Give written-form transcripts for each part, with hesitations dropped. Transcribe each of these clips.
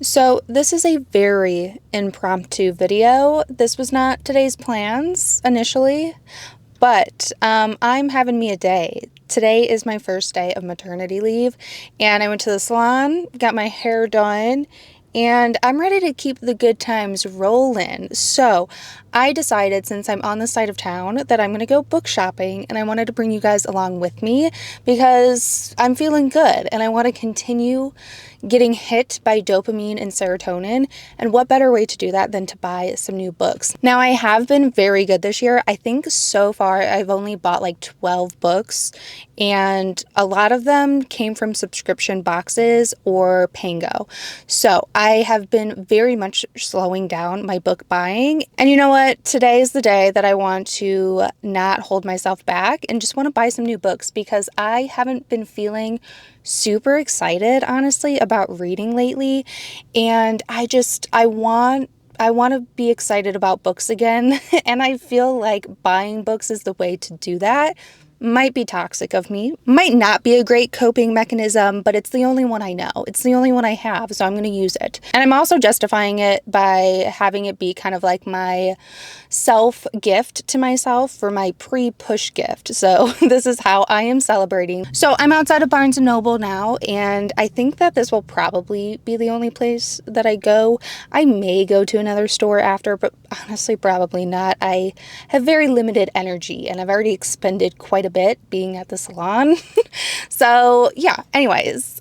So this is a very impromptu video. This was not today's plans initially, but I'm having me a day. Today is my first day of maternity leave, and I went to the salon, got my hair done, and I'm ready to keep the good times rolling. So I decided, since I'm on the side of town, that I'm going to go book shopping, and I wanted to bring you guys along with me because I'm feeling good and I want to continue getting hit by dopamine and serotonin. And what better way to do that than to buy some new books? Now, I have been very good this year. I think so far I've only bought like 12 books, and a lot of them came from subscription boxes or Pango. So I have been very much slowing down my book buying. And you know what? Today is the day that I want to not hold myself back and just want to buy some new books because I haven't been feeling super excited, honestly, about reading lately. And I want to be excited about books again. And I feel like buying books is the way to do that. Might be toxic of me, might not be a great coping mechanism, but it's the only one I know. It's the only one I have, so I'm going to use it. And I'm also justifying it by having it be kind of like my self gift to myself for my pre-push gift. So this is how I am celebrating. So I'm outside of Barnes & Noble now, and I think that this will probably be the only place that I go. I may go to another store after, but honestly, probably not. I have very limited energy, and I've already expended quite a bit being at the salon. So yeah, anyways,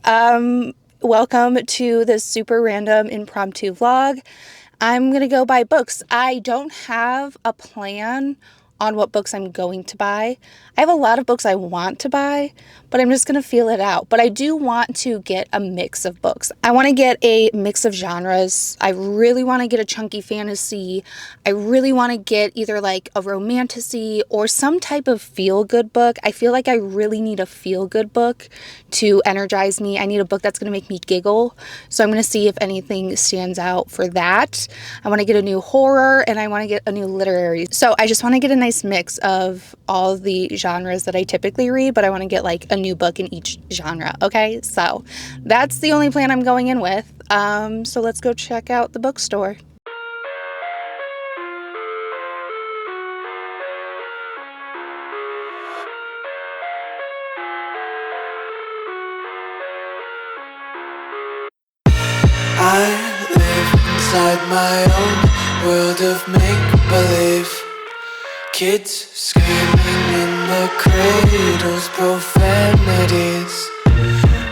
welcome to this super random impromptu vlog. I'm gonna go buy books. I don't have a plan on what books I'm going to buy. I have a lot of books I want to buy, but I'm just gonna feel it out. But I do want to get a mix of books. I want to get a mix of genres. I really want to get a chunky fantasy. I really want to get either like a romantasy or some type of feel-good book. I feel like I really need a feel-good book to energize me. I need a book that's gonna make me giggle. So I'm gonna see if anything stands out for that. I want to get a new horror and I want to get a new literary. So I just want to get a nice mix of all the genres that I typically read, but I want to get like a new book in each genre. Okay, so that's the only plan I'm going in with. So let's go check out the bookstore. I live inside my own world of make-believe. Kids screaming in the cradles, profanities.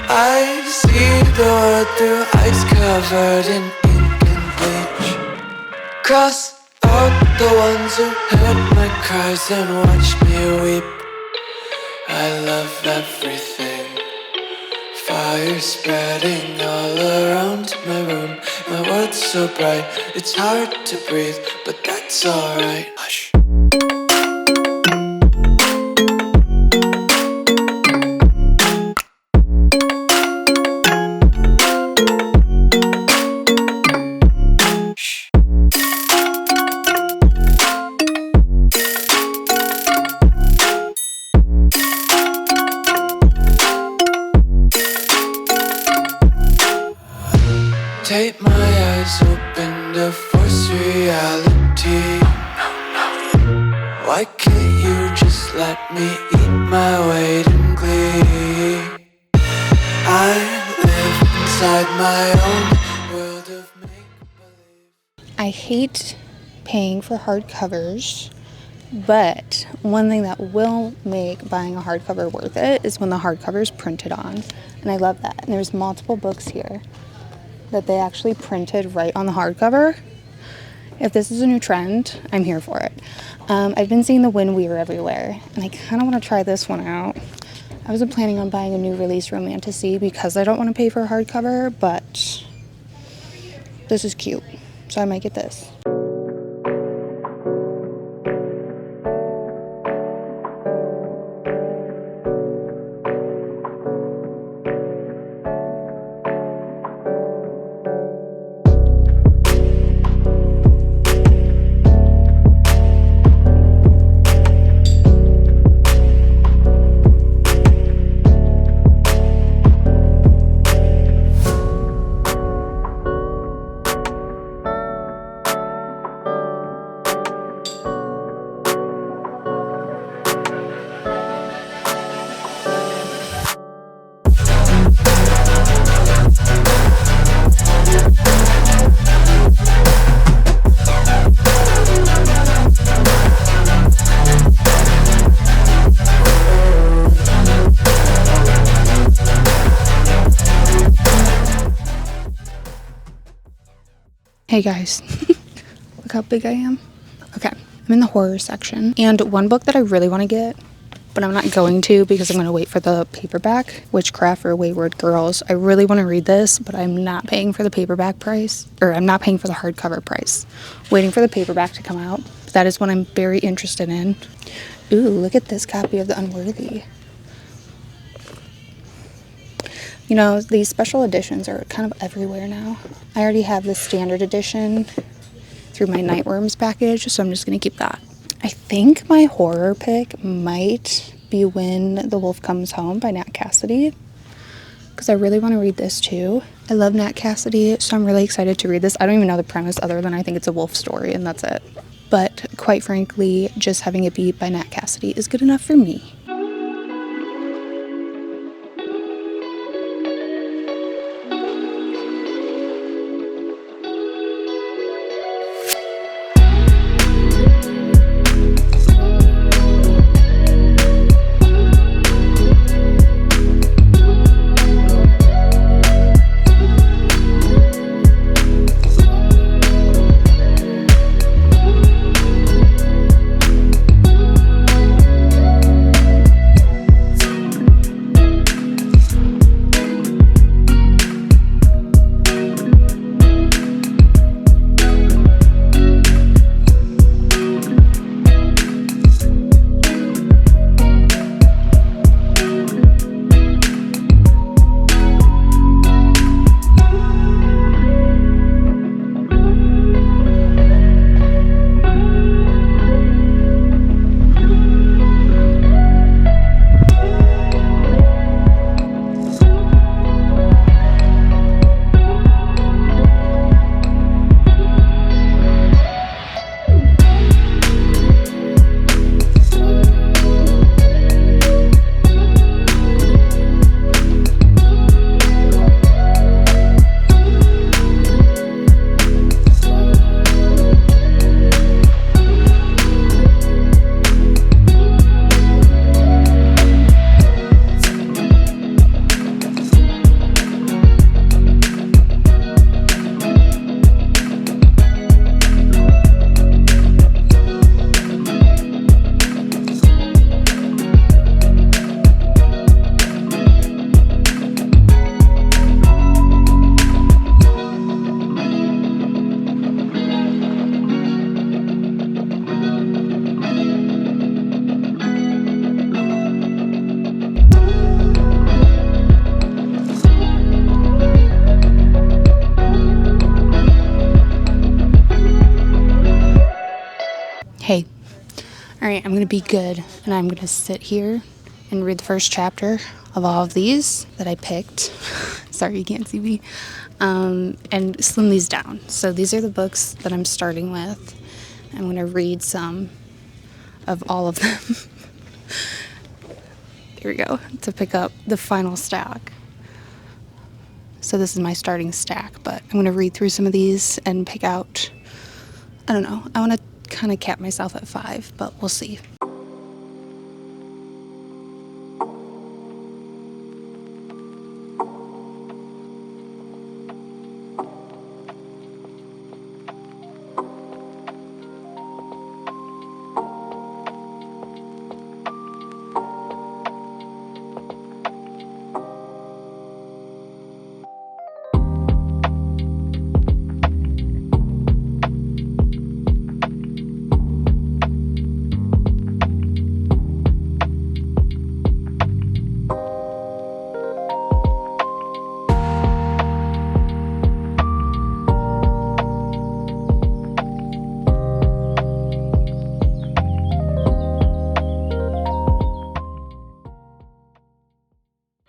I see the world through eyes covered in ink and bleach. Cross out the ones who heard my cries and watched me weep. I love everything. Fire spreading all around my room. My world's so bright, it's hard to breathe, but that's alright. Hush. Take my eyes open to force reality. Why can't you just let me eat my weight in glee? I live inside my own world of make-believe. I hate paying for hardcovers, but one thing that will make buying a hardcover worth it is when the hardcover is printed on, and I love that. And there's multiple books here that they actually printed right on the hardcover. If this is a new trend, I'm here for it. I've been seeing the Wind Weaver everywhere, and I kind of want to try this one out. I wasn't planning on buying a new release romantasy because I don't want to pay for a hardcover, but this is cute, so I might get this. Hey guys, look how big I am. Okay, I'm in the horror section. And one book that I really want to get, but I'm not going to because I'm going to wait for the paperback, Witchcraft for Wayward Girls. I really want to read this, but I'm not paying for the paperback price, or I'm not paying for the hardcover price. Waiting for the paperback to come out. That is what I'm very interested in. Ooh, look at this copy of The Unworthy. You know, these special editions are kind of everywhere now. I already have the standard edition through my Nightworms package, so I'm just going to keep that. I think my horror pick might be When the Wolf Comes Home by Nat Cassidy, because I really want to read this too. I love Nat Cassidy, so I'm really excited to read this. I don't even know the premise other than I think it's a wolf story, and that's it. But quite frankly, just having it be by Nat Cassidy is good enough for me. Hey, all right, I'm going to be good, and I'm going to sit here and read the first chapter of all of these that I picked. Sorry, you can't see me. And slim these down. So these are the books that I'm starting with. I'm going to read some of all of them. Here we go, to pick up the final stack. So this is my starting stack, but I'm going to read through some of these and pick out, I don't know, I want to kind of cap myself at 5, but we'll see.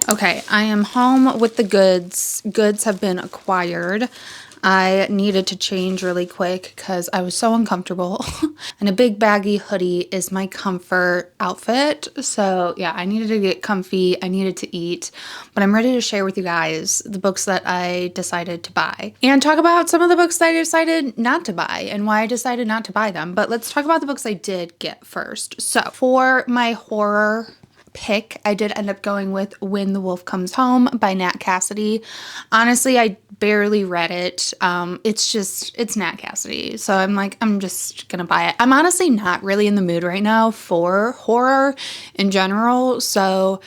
Okay, I am home with the goods. Goods have been acquired. I needed to change really quick because I was so uncomfortable. And a big baggy hoodie is my comfort outfit. So yeah, I needed to get comfy. I needed to eat. But I'm ready to share with you guys the books that I decided to buy. And talk about some of the books that I decided not to buy and why I decided not to buy them. But let's talk about the books I did get first. So for my horror pick, I did end up going with When the Wolf Comes Home by Nat Cassidy. Honestly, I barely read it. It's Nat Cassidy. So I'm like, I'm just gonna buy it. I'm honestly not really in the mood right now for horror in general. So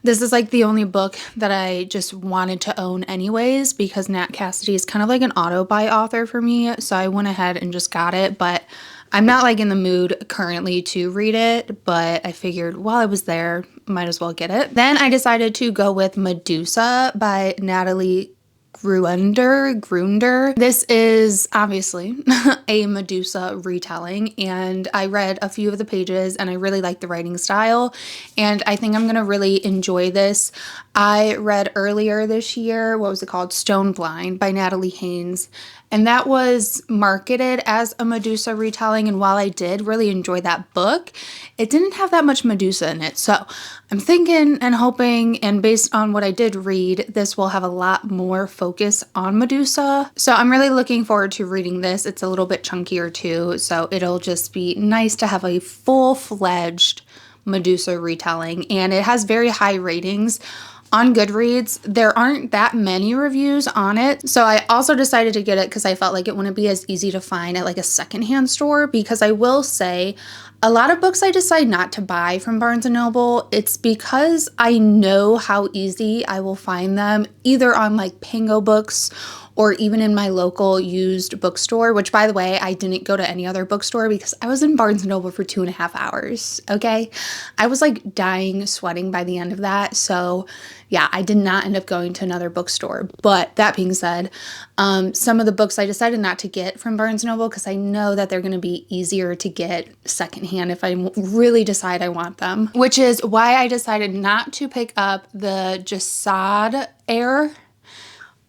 this is like the only book that I just wanted to own anyways, because Nat Cassidy is kind of like an auto-buy author for me. So I went ahead and just got it, but I'm not like in the mood currently to read it, but I figured while I was there, might as well get it. Then I decided to go with Medusa by Natalie Grunder. This is obviously a Medusa retelling, and I read a few of the pages and I really like the writing style, and I think I'm gonna really enjoy this. I read earlier this year, what was it called? Stone Blind by Natalie Haynes, and that was marketed as a Medusa retelling, and while I did really enjoy that book, it didn't have that much Medusa in it. So I'm thinking and hoping, and based on what I did read, this will have a lot more focus on Medusa. So I'm really looking forward to reading this. It's a little bit chunkier too, so it'll just be nice to have a full-fledged Medusa retelling, and it has very high ratings on Goodreads. There aren't that many reviews on it, so I also decided to get it because I felt like it wouldn't be as easy to find at like a secondhand store, because I will say a lot of books I decide not to buy from Barnes & Noble, it's because I know how easy I will find them either on like Pingo Books or even in my local used bookstore, which by the way, I didn't go to any other bookstore because I was in Barnes & Noble for 2.5 hours, okay? I was like dying, sweating by the end of that, so yeah, I did not end up going to another bookstore. But that being said, some of the books I decided not to get from Barnes & Noble because I know that they're gonna be easier to get secondhand if I really decide I want them, which is why I decided not to pick up the Jasad Air.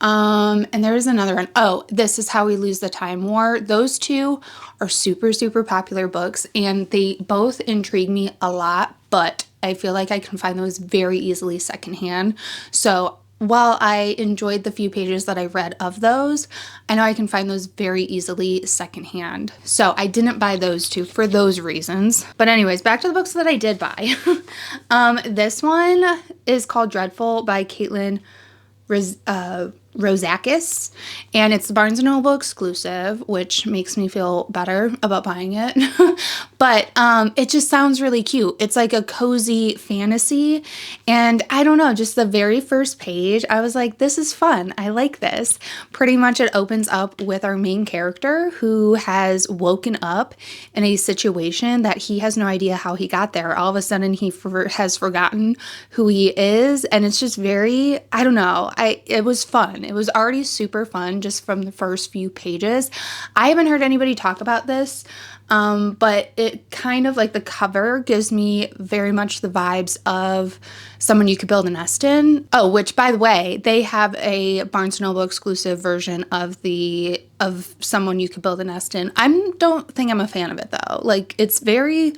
And there is another one. Oh, This Is How We Lose the Time War. Those two are super, super popular books, and they both intrigue me a lot, but I feel like I can find those very easily secondhand. So while I enjoyed the few pages that I read of those, I know I can find those very easily secondhand. So I didn't buy those two for those reasons. But anyways, back to the books that I did buy. This one is called Dreadful by Caitlin Rosakis, and it's the Barnes & Noble exclusive, which makes me feel better about buying it. But it just sounds really cute. It's like a cozy fantasy, and I don't know, just the very first page, I was like, this is fun. I like this. Pretty much it opens up with our main character who has woken up in a situation that he has no idea how he got there. All of a sudden he has forgotten who he is, and it's just very, I don't know, it was fun. It was already super fun just from the first few pages. I haven't heard anybody talk about this, but it kind of like the cover gives me very much the vibes of Someone You Could Build a Nest In. Oh, which by the way, they have a Barnes & Noble exclusive version of Someone You Could Build a Nest In. I don't think I'm a fan of it though. Like, it's very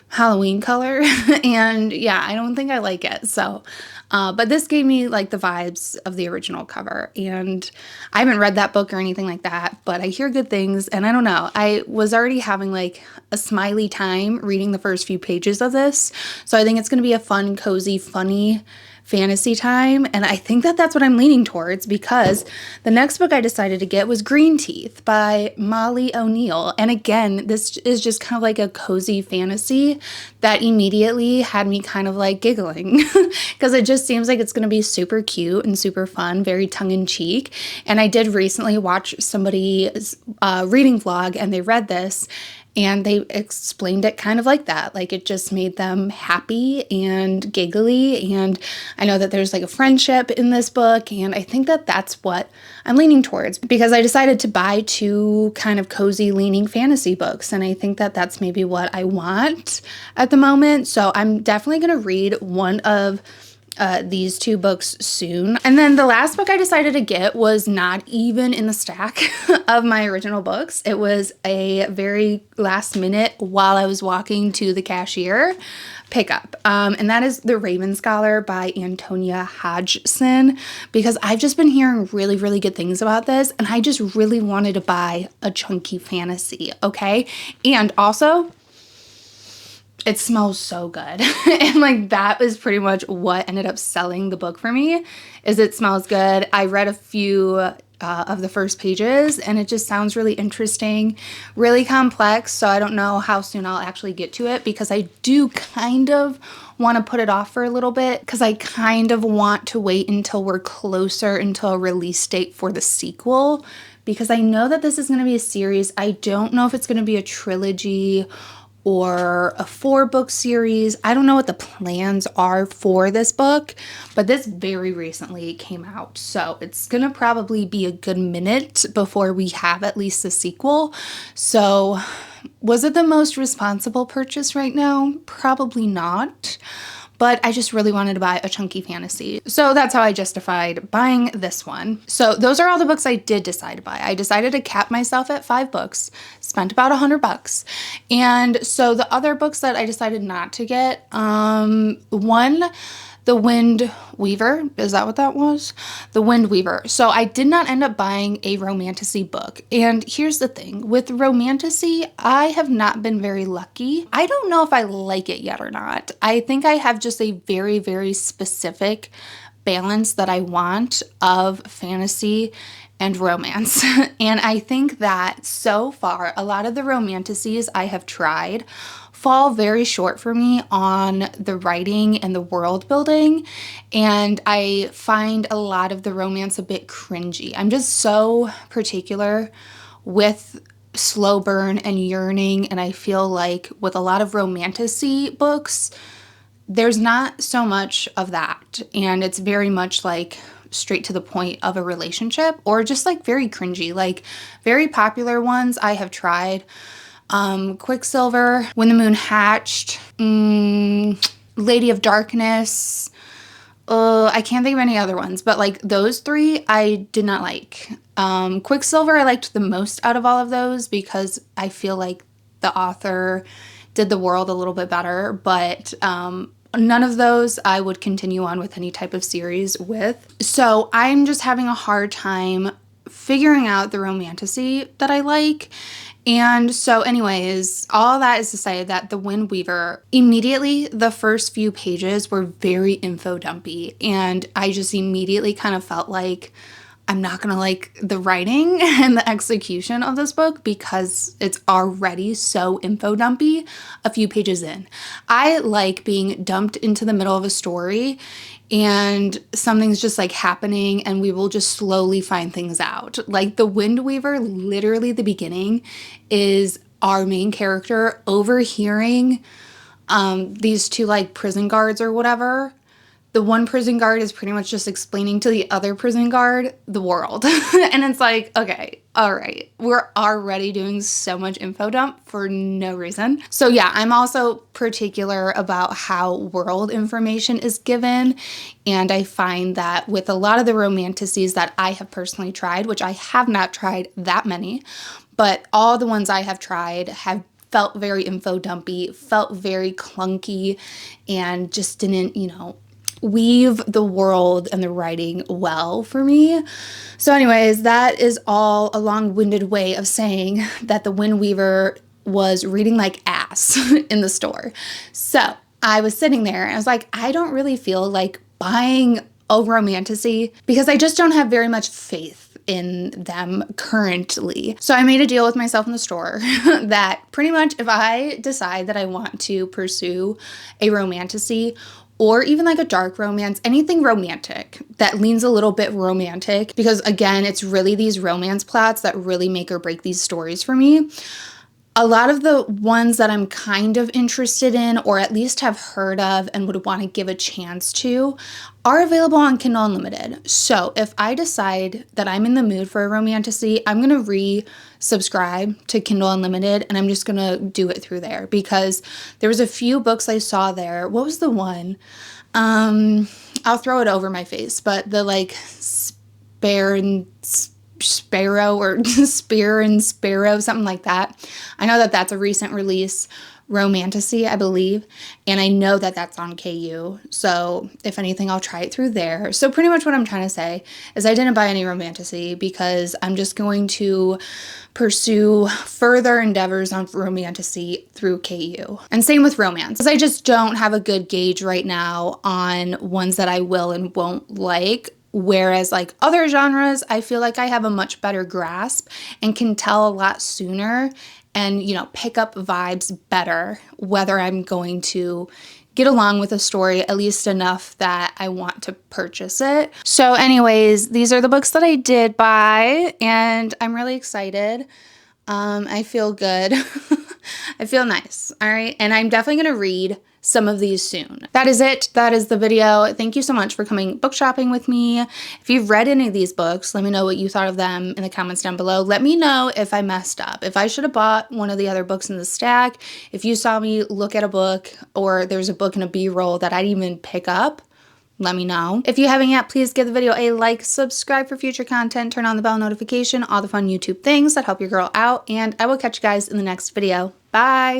Halloween color and yeah, I don't think I like it. So but this gave me like the vibes of the original cover, and I haven't read that book or anything like that, but I hear good things, and I don't know, I was already having like a smiley time reading the first few pages of this, so I think it's going to be a fun, cozy, funny fantasy time, and I think that that's what I'm leaning towards, because the next book I decided to get was Greenteeth by Molly O'Neill, and again, this is just kind of like a cozy fantasy that immediately had me kind of like giggling because it just seems like it's going to be super cute and super fun, very tongue-in-cheek. And I did recently watch somebody's reading vlog, and they read this and they explained it kind of like that. Like, it just made them happy and giggly. And I know that there's like a friendship in this book. And I think that that's what I'm leaning towards, because I decided to buy two kind of cozy leaning fantasy books. And I think that that's maybe what I want at the moment. So I'm definitely going to read one of these two books soon. And then the last book I decided to get was not even in the stack of my original books. It was a very last minute while I was walking to the cashier pickup. And that is The Raven Scholar by Antonia Hodgson, because I've just been hearing really, really good things about this, and I just really wanted to buy a chunky fantasy, okay? And also, it smells so good. And like, that is pretty much what ended up selling the book for me, is it smells good. I read a few of the first pages, and it just sounds really interesting, really complex. So I don't know how soon I'll actually get to it, because I do kind of want to put it off for a little bit, because I kind of want to wait until we're closer until a release date for the sequel, because I know that this is going to be a series. I don't know if it's going to be a trilogy or a 4-book series. I don't know what the plans are for this book, but this very recently came out, so it's gonna probably be a good minute before we have at least a sequel. So was it the most responsible purchase right now? Probably not. But I just really wanted to buy a chunky fantasy. So that's how I justified buying this one. So those are all the books I did decide to buy. I decided to cap myself at 5 books, spent about $100. And so the other books that I decided not to get, one, The Wind Weaver. Is that what that was? The Wind Weaver. So I did not end up buying a romantasy book. And here's the thing. With romantasy, I have not been very lucky. I don't know if I like it yet or not. I think I have just a very, very specific balance that I want of fantasy and romance. And I think that so far, a lot of the romantasies I have tried fall very short for me on the writing and the world building, and I find a lot of the romance a bit cringy. I'm just so particular with slow burn and yearning, and I feel like with a lot of romantasy books, there's not so much of that, and it's very much like straight to the point of a relationship, or just like very cringy. Like very popular ones I have tried, Quicksilver, When the Moon Hatched, Lady of Darkness. I can't think of any other ones, but like those 3 I did not like. Quicksilver I liked the most out of all of those, because I feel like the author did the world a little bit better, but none of those I would continue on with any type of series with. So I'm just having a hard time figuring out the romantasy that I like. And so anyways, all that is to say that The Wind Weaver, immediately the first few pages were very info dumpy, and I just immediately kind of felt like I'm not gonna like the writing and the execution of this book, because it's already so info dumpy a few pages in. I like being dumped into the middle of a story and something's just like happening and we will just slowly find things out. Like The Wind Weaver, literally the beginning is our main character overhearing these 2 like prison guards or whatever. The one prison guard is pretty much just explaining to the other prison guard the world. And it's like, okay, all right, we're already doing so much info dump for no reason. So yeah, I'm also particular about how world information is given. And I find that with a lot of the romantasies that I have personally tried, which I have not tried that many, but all the ones I have tried have felt very info dumpy, felt very clunky, and just didn't, weave the world and the writing well for me. So anyways, that is all a long-winded way of saying that The Wind Weaver was reading like ass in the store. So I was sitting there and I was like, I don't really feel like buying a romantasy, because I just don't have very much faith in them currently. So I made a deal with myself in the store that pretty much if I decide that I want to pursue a romantasy, or even like a dark romance, anything romantic that leans a little bit romantic, because again, it's really these romance plots that really make or break these stories for me. A lot of the ones that I'm kind of interested in, or at least have heard of and would want to give a chance to, are available on Kindle Unlimited. So if I decide that I'm in the mood for a romantasy, I'm going to re-subscribe to Kindle Unlimited, and I'm just going to do it through there, because there was a few books I saw there. What was the one? I'll throw it over my face, but the like Sparrow or Spear and Sparrow, something like that. I know that that's a recent release romantasy, I believe, and I know that that's on KU. So if anything, I'll try it through there. So pretty much what I'm trying to say is I didn't buy any romantasy, because I'm just going to pursue further endeavors on romantasy through KU. And same with romance, because I just don't have a good gauge right now on ones that I will and won't like Whereas like other genres, I feel like I have a much better grasp and can tell a lot sooner and, you know, pick up vibes better, whether I'm going to get along with a story at least enough that I want to purchase it. So anyways, these are the books that I did buy, and I'm really excited. I feel good. I feel nice. All right. And I'm definitely going to read some of these soon. That is it. That is the video. Thank you so much for coming book shopping with me. If you've read any of these books, let me know what you thought of them in the comments down below. Let me know if I messed up, if I should have bought one of the other books in the stack, if you saw me look at a book or there's a book in a B-roll that I didn't even pick up. Let me know. If you haven't yet, please give the video a like, subscribe for future content, turn on the bell notification, all the fun YouTube things that help your girl out, and I will catch you guys in the next video. Bye!